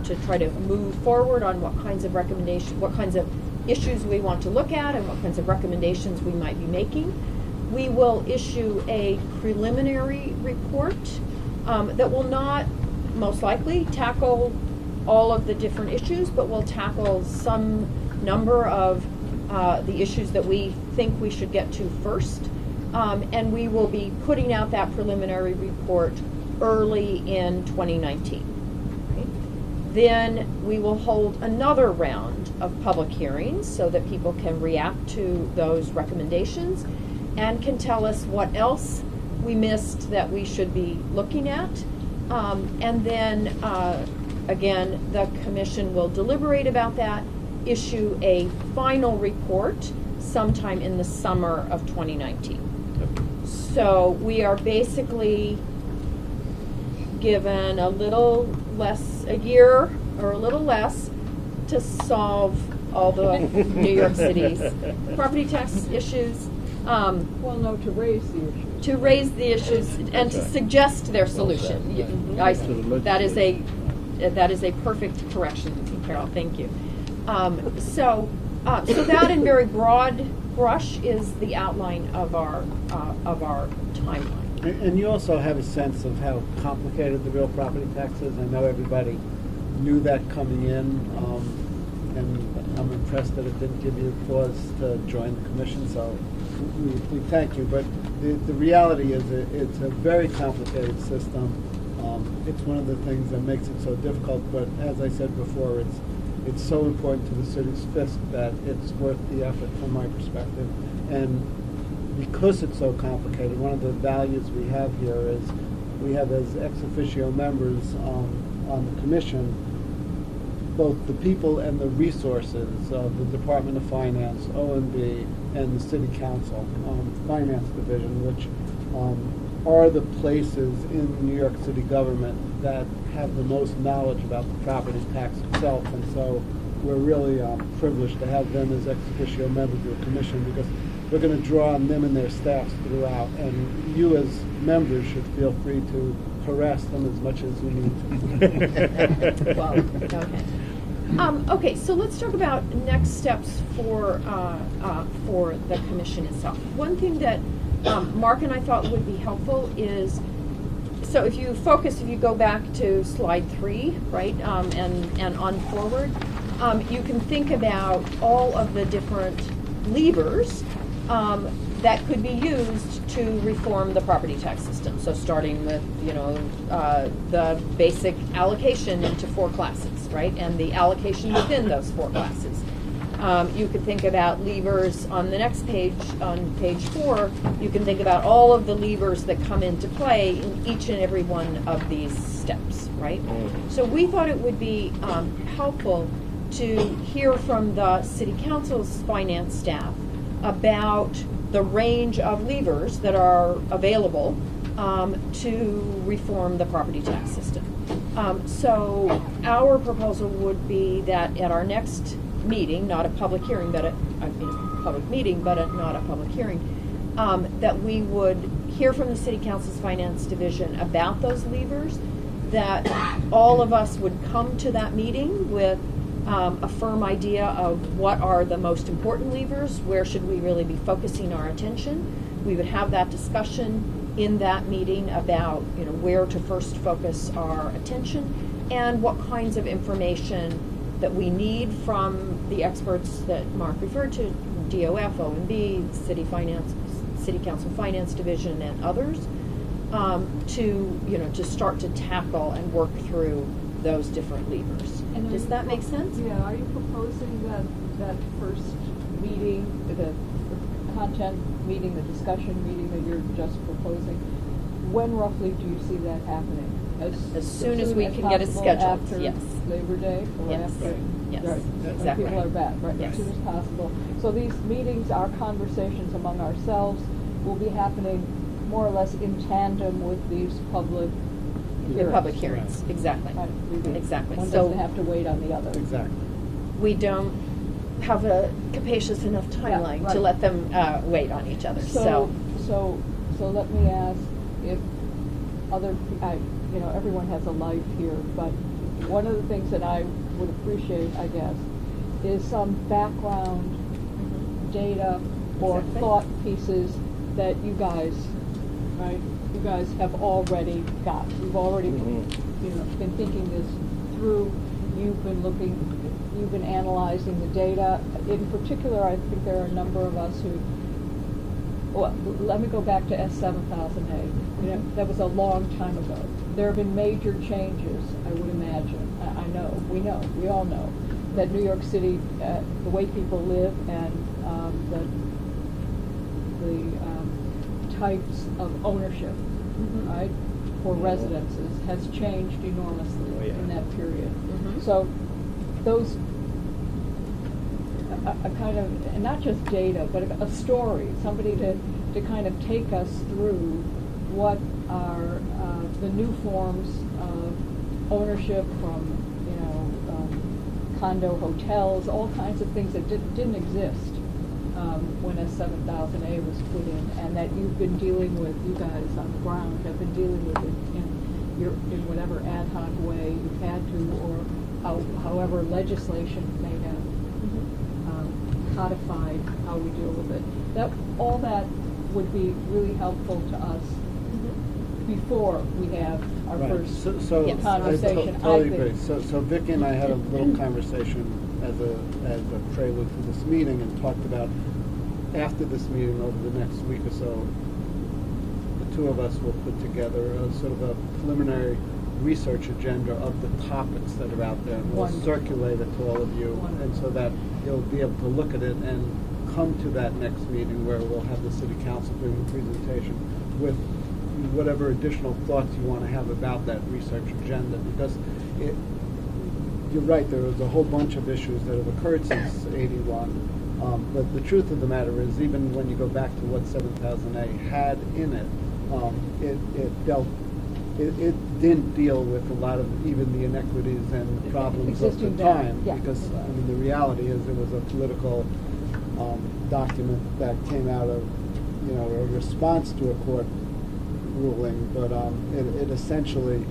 to try to move forward on what kinds of recommendations, what kinds of issues we want to look at and what kinds of recommendations we might be making. We will issue a preliminary report that will not, most likely, tackle all of the different issues, but will tackle some number of the issues that we think we should get to first. And we will be putting out that preliminary report early in 2019. Right? Then we will hold another round of public hearings so that people can react to those recommendations and can tell us what else we missed that we should be looking at. And then, again, the commission will deliberate about that, issue a final report sometime in the summer of 2019. So we are basically given a little less, a year or a little less, to solve all the New York City's property tax issues. Well, no, to raise the issue. To raise the issues and to suggest their solution. That is a perfect correction, Carol. Thank you. So that in very broad brush is the outline of our timeline. And you also have a sense of how complicated the real property tax is. I know everybody knew that coming in, and I'm impressed that it didn't give you pause to join the commission, so we thank you. But the reality is it's a very complicated system. It's one of the things that makes it so difficult, but as I said before, it's so important to the city's fisc that it's worth the effort from my perspective. And because it's so complicated, one of the values we have here is we have as ex officio members on the commission both the people and the resources of the Department of Finance, O&B, and the City Council Finance Division, which are the places in New York City government that have the most knowledge about the property tax itself. And so we're really privileged to have them as ex officio members of the commission, because we're going to draw on them and their staffs throughout. And you as members should feel free to harass them as much as you need to. Well, okay, so let's talk about next steps for the commission itself. One thing that Mark and I thought would be helpful is, so if you go back to slide 3, right, and on forward, you can think about all of the different levers that could be used to reform the property tax system. So starting with, the basic allocation into 4 classes, right, and the allocation within those 4 classes. You could think about levers on the next page, on page 4, you can think about all of the levers that come into play in each and every one of these steps, right? So we thought it would be helpful to hear from the City Council's finance staff about the range of levers that are available to reform the property tax system. So our proposal would be that at our next meeting, not a public hearing, but a public meeting, but not a public hearing, that we would hear from the City Council's Finance Division about those levers, that all of us would come to that meeting with a firm idea of what are the most important levers, where should we really be focusing our attention. We would have that discussion in that meeting about where to first focus our attention and what kinds of information that we need from the experts that Mark referred to, DOF, OMB, City Council Finance Division, and others, to start to tackle and work through those different levers. And does that make sense? Yeah. Are you proposing that first meeting, the content meeting, the discussion meeting that you're just proposing? When roughly do you see that happening? As soon as we can get it scheduled. After yes. Labor Day or yes. after? Yes. Right. Exactly. When people are back, right? Yes. As soon as possible. So these meetings, our conversations among ourselves, will be happening more or less in tandem with these public The public hearings, Right. exactly. Right. Exactly. One So doesn't have to wait on the other. Exactly. we don't have a capacious enough timeline right. to let them wait on each other. So let me ask if everyone has a life here, but one of the things that I would appreciate, I guess, is some background data or Exactly. thought pieces that you guys have already got. You've already, been thinking this through. You've been analyzing the data. In particular, I think there are a number of us who. Well, let me go back to S7000A. That was a long time ago. There have been major changes, I would imagine. We all know that New York City, the way people live and the types of ownership, right, for residences has changed enormously in that period. So those a kind of, and not just data, but a story, somebody to kind of take us through what are the new forms of ownership from, condo hotels, all kinds of things that didn't exist when S7000A was put in, and that you've been dealing with, you guys on the ground have been dealing with it in whatever ad hoc way you've had to, or however legislation may have codified how we deal with it. All that would be really helpful to us before we have our first conversation. I totally agree. So Vicki and I had a little conversation as a prelude to this meeting, and talked about after this meeting over the next week or so, the two of us will put together a sort of a preliminary research agenda of the topics that are out there, and we'll circulate it to all of you, and so that you'll be able to look at it and come to that next meeting where we'll have the City Council doing the presentation with whatever additional thoughts you want to have about that research agenda, because you're right, there was a whole bunch of issues that have occurred since '81, but the truth of the matter is, even when you go back to what 7000A had in it, it didn't deal with a lot of even the inequities and problems of the time, because the reality is it was a political document that came out of a response to a court ruling, but it essentially,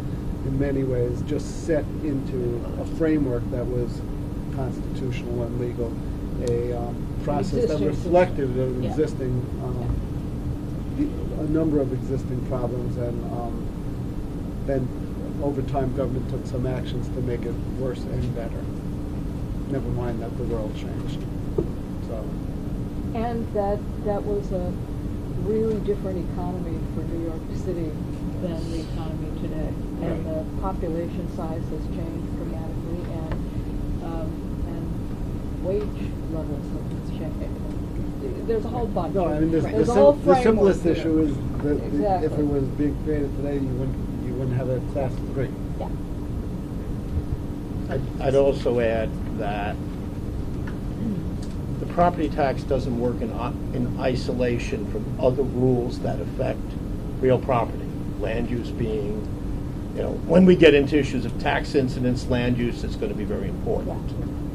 in many ways, just set into a framework that was constitutional and legal, a process that reflected an existing, a number of existing problems, and then over time government took some actions to make it worse and better. Never mind that the world changed. So. And that was a really different economy for New York City than the economy today. And the population size has changed dramatically, and wage levels have changed. There's a whole bunch. No, I mean, There's a whole the framework simplest here. issue is that Exactly. if it was being created today, you wouldn't have a class 3. Yeah. I'd also add that the property tax doesn't work in isolation from other rules that affect real property. Land use being, when we get into issues of tax incidence, land use is going to be very important,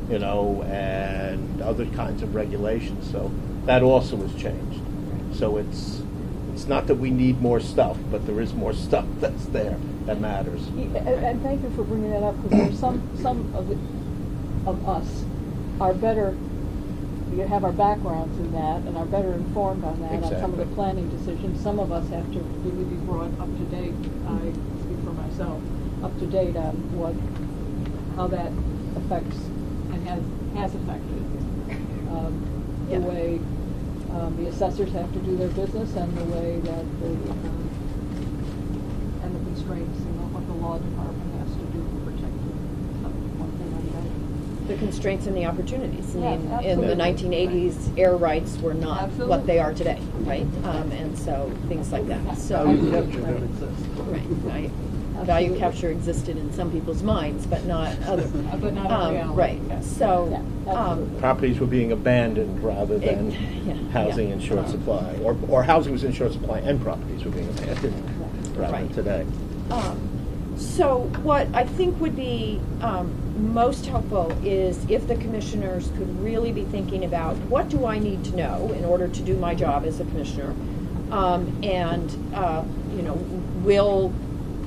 and other kinds of regulations. So that also has changed. So it's not that we need more stuff, but there is more stuff that's there that matters. And thank you for bringing that up, because there's some of us are better, we have our backgrounds in that and are better informed on that, on some of the Exactly. planning decisions. Some of us have to really be brought up to date, I speak for myself, up to date on how that affects and has affected the way the assessors have to do their business and the way that and the constraints, what the law department has to do to protect one thing or the other. The constraints and the opportunities. I Yes, mean, in the absolutely. 1980s, air rights were not Absolutely. what they are today, right? And so things like that. So Value capture didn't exist. right. Value capture existed in some people's minds, but not other. But not in reality. Right. Yeah. So. Yeah, absolutely. Properties were being abandoned rather than yeah, housing yeah. in short supply, or housing was in short supply and properties were being abandoned rather than Right. today. So what I think would be most helpful is if the commissioners could really be thinking about what do I need to know in order to do my job as a commissioner, and we'll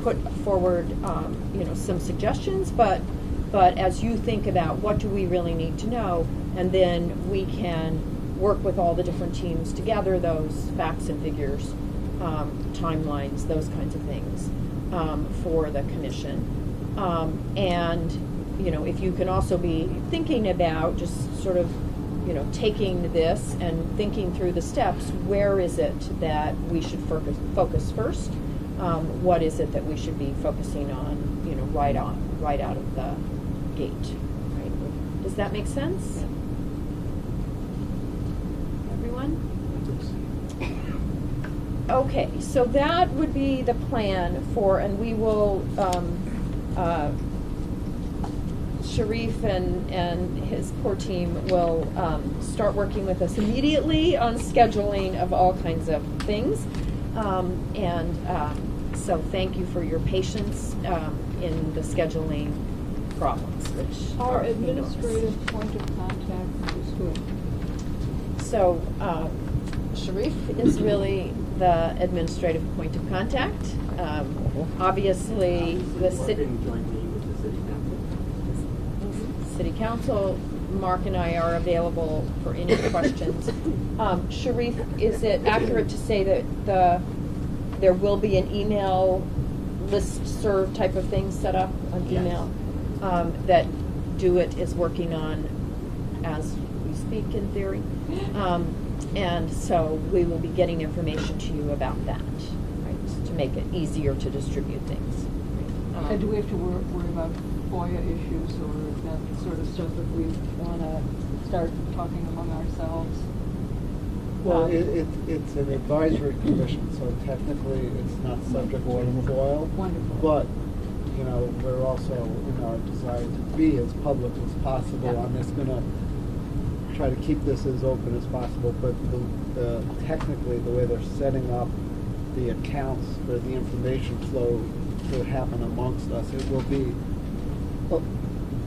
put forward some suggestions, but as you think about what do we really need to know, and then we can work with all the different teams to gather those facts and figures, timelines, those kinds of things for the commission. And if you can also be thinking about just sort of taking this and thinking through the steps, where is it that we should focus first? What is it that we should be focusing on, right out of the gate? Right? Does that make sense? Everyone? Okay, so that would be the plan for, and we will, Sharif and his core team will start working with us immediately on scheduling of all kinds of things. So thank you for your patience in the scheduling problems, which Our are administrative enormous. point of contact is who? So Sharif is really the administrative point of contact. Obviously, the city council, Mark and I are available for any questions. Sharif, is it accurate to say that there will be an email listserv type of thing set up, an email that DeWitt is working on as we speak, in theory? And so we will be getting information to you about that, right, to make it easier to distribute things. And do we have to worry about FOIA issues or that sort of stuff if we want to start talking among ourselves? Well, it's an advisory commission, so technically it's not subject to FOIL. Wonderful. But, we're also, in our desire to be as public as possible on this, going to try to keep this as open as possible. But technically, the way they're setting up the accounts for the information flow to happen amongst us, it will be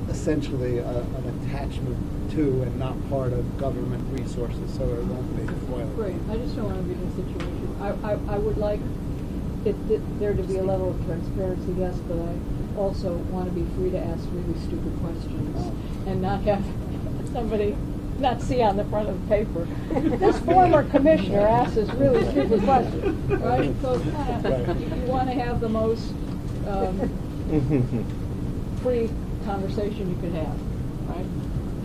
essentially an attachment to and not part of government resources, so it won't be FOIL. Great. I just don't want to be in a situation. I would like there to be a level of transparency, yes, but I also want to be free to ask really stupid questions and not have somebody not see on the front of the paper, this former commissioner asked this really stupid question, right? So you want to have the most free conversation you can have, right?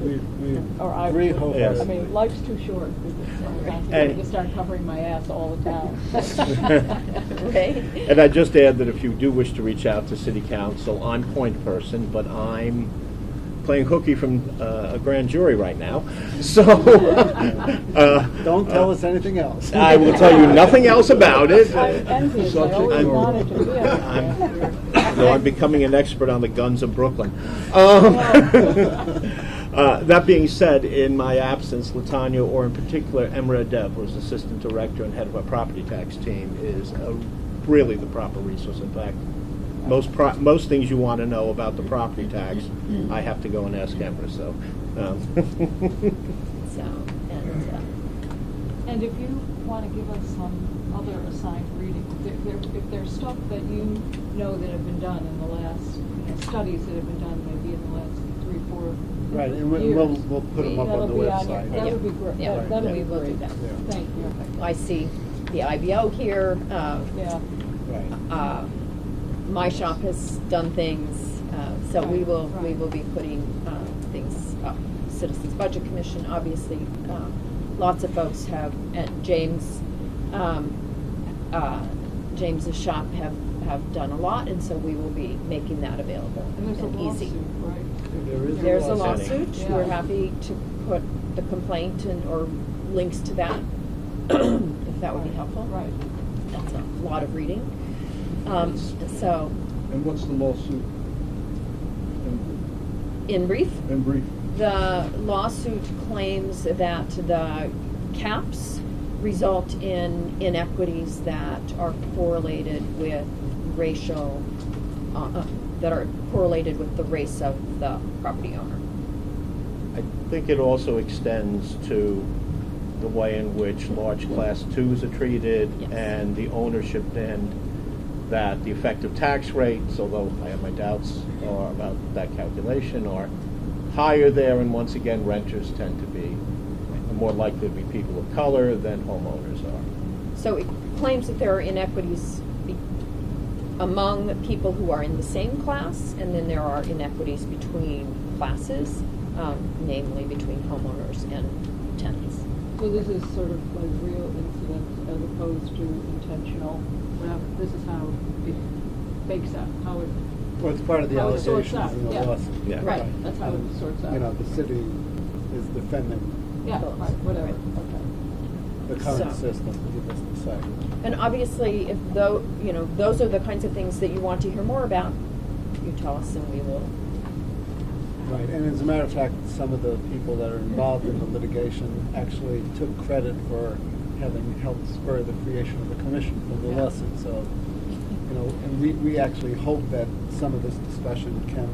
We agree wholeheartedly. I mean, life's too short because you start covering my ass all the time. Right. And I just add that if you do wish to reach out to City Council, I'm point person, but I'm playing hooky from a grand jury right now. So Don't tell us anything else. I will tell you nothing else about it. I'm envious. I always wanted to be No, I'm becoming an expert on the guns of Brooklyn. That being said, in my absence, Latanya, or in particular Emra Dev, who's assistant director and head of our property tax team, is really the proper resource. In fact, most things you want to know about the property tax, I have to go and ask Emra. So, And if you want to give us some other assigned reading, if there's stuff that you know that have been done in the last, studies that have been done maybe in the last 3-4 Right, and years, we'll put them up on the website. That would be great. Yeah. That'll be We'll do great. that. Thank you. I see the IBO here. Yeah. Right. My shop has done things, so we will be putting things up. Citizens Budget Commission, obviously, lots of folks have, and James's shop have done a lot, and so we will be making that available And there's a and easy. lawsuit, right? There's a lawsuit. Yeah. We're happy to put the complaint or links to that, if that would be helpful. Right. That's a lot of reading. So, And what's the lawsuit? in brief, In brief. the lawsuit claims that the caps result in inequities that are correlated with racial, that are correlated with the race of the property owner. I think it also extends to the way in which large class twos are treated, Yes. and the ownership end, that the effective tax rates, although I have my doubts about that calculation, are higher there, and once again, renters tend to be more likely to be people of color than homeowners are. So it claims that there are inequities among people who are in the same class, and then there are inequities between classes, namely between homeowners and tenants. So this is sort of like real incidents as opposed to intentional, whatever. This is how it bakes out, how it. Well, it's part of the how it sorts allegations out. in the Yeah. lawsuit. Yeah. Right, that's how it sorts out. You know, the city is defending Yeah, right, whatever, okay. the current So- system, needless to say. And obviously, if those are the kinds of things that you want to hear more about, you tell us and we will. Right, and as a matter of fact, some of the people that are involved in the litigation actually took credit for having helped spur the creation of the commission for the Yeah. lawsuit. So, and we actually hope that some of this discussion can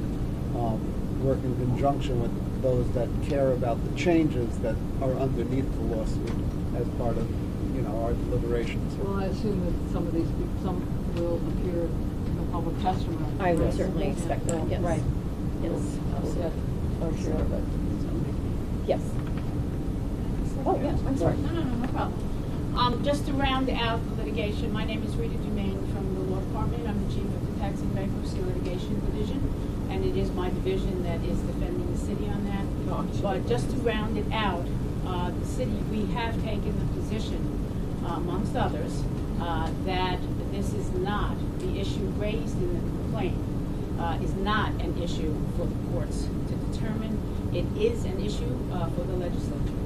work in conjunction with those that care about the changes that are underneath the lawsuit as part of, our deliberations. Well, I assume that some of these people, some will appear in the public testimony. I would Yes. certainly expect that, yes. Right. Yes, We'll absolutely. get a share of it. Yes. Oh, yeah, I'm sorry. No problem. Just to round out the litigation, my name is Rita Dumaine from the Law Department. I'm the Chief of the Tax and Bankruptcy Litigation Division, and it is my division that is defending the city on that. But just to round it out, the city, we have taken the position, amongst others, that this is not, the issue raised in the complaint is not an issue for the courts to determine. It is an issue for the legislature.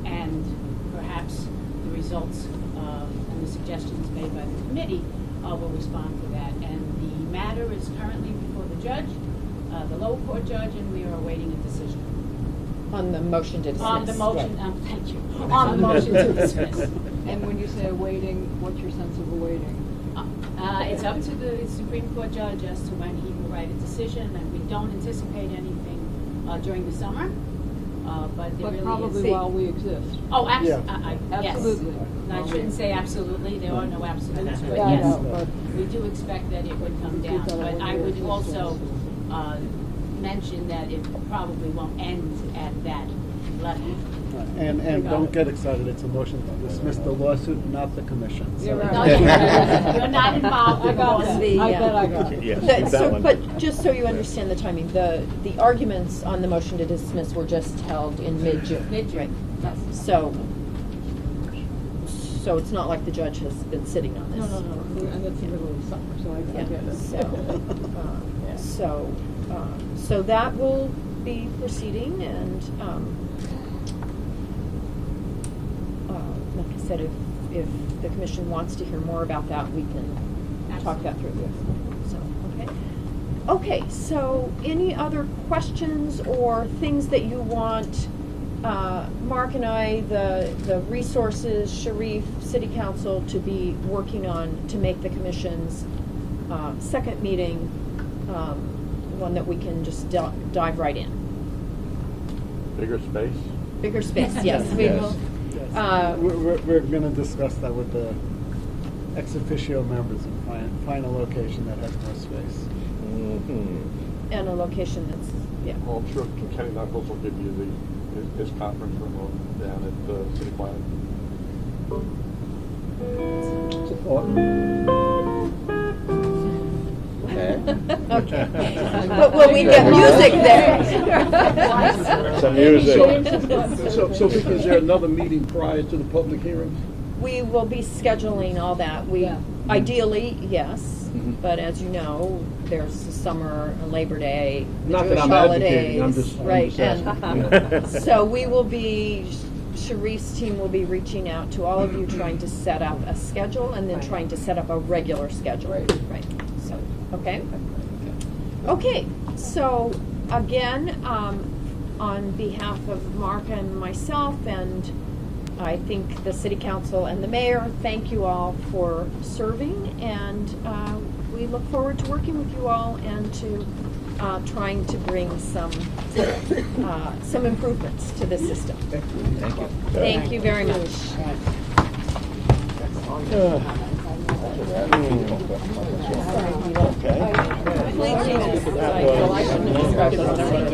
And perhaps the results and the suggestions made by the committee will respond to that. And the matter is currently before the judge, the lower court judge, and we are awaiting a decision. On the motion to dismiss. On the motion, thank you, on the motion to dismiss. And when you say awaiting, what's your sense of awaiting? It's up to the Supreme Court judge as to when he will write a decision, and we don't anticipate anything during the summer. But there really probably is. while we exist. Oh, Yeah. Absolutely. Yes. I shouldn't say absolutely. There are no absolutes, but Yeah, I yes, know, but we do expect that it would come down. But I would also mention that it probably won't end at that level. And don't get excited, it's a motion to dismiss the lawsuit, not the commission. So- You're right. No, you're not involved I in got lawsuit. that. I bet I got it. Yes, The- that so, one. but just so you understand the timing, the arguments on the motion to dismiss were just held in mid-June. Mid-June. Right. So it's not like the judge has been sitting on this. No, and it's the middle of the summer, so I Yeah, get it. so that will be proceeding, and like I said, if the commission wants to hear more about that, we can talk that through. So, okay. Okay, so any other questions or things that you want Mark and I, the resources, Sharif, City Council to be working on to make the commission's second meeting one that we can just dive right in? Bigger space? Bigger space, yes. We will. We're going to discuss that with the ex officio members and find a location that has more space. And a location that's, yeah. Well, I'm sure Kenny Knuckles will give you his conference room down at the City Planning. Okay. But will we get music there? Some music. So is there another meeting prior to the public hearings? We will be scheduling all that. We ideally, yes, but as you know, there's the summer and Labor Day, the Not Jewish that I'm holidays, advocating, I'm just right? asking. So we will be. Sharif's team will be reaching out to all of you, trying to set up a schedule, and then trying to set up a regular schedule. Right. So, okay. Okay. So again, on behalf of Mark and myself, and I think the City Council and the Mayor, thank you all for serving, and we look forward to working with you all and to trying to bring some improvements to the system. Thank you. Thank you very much. Okay. Thank you.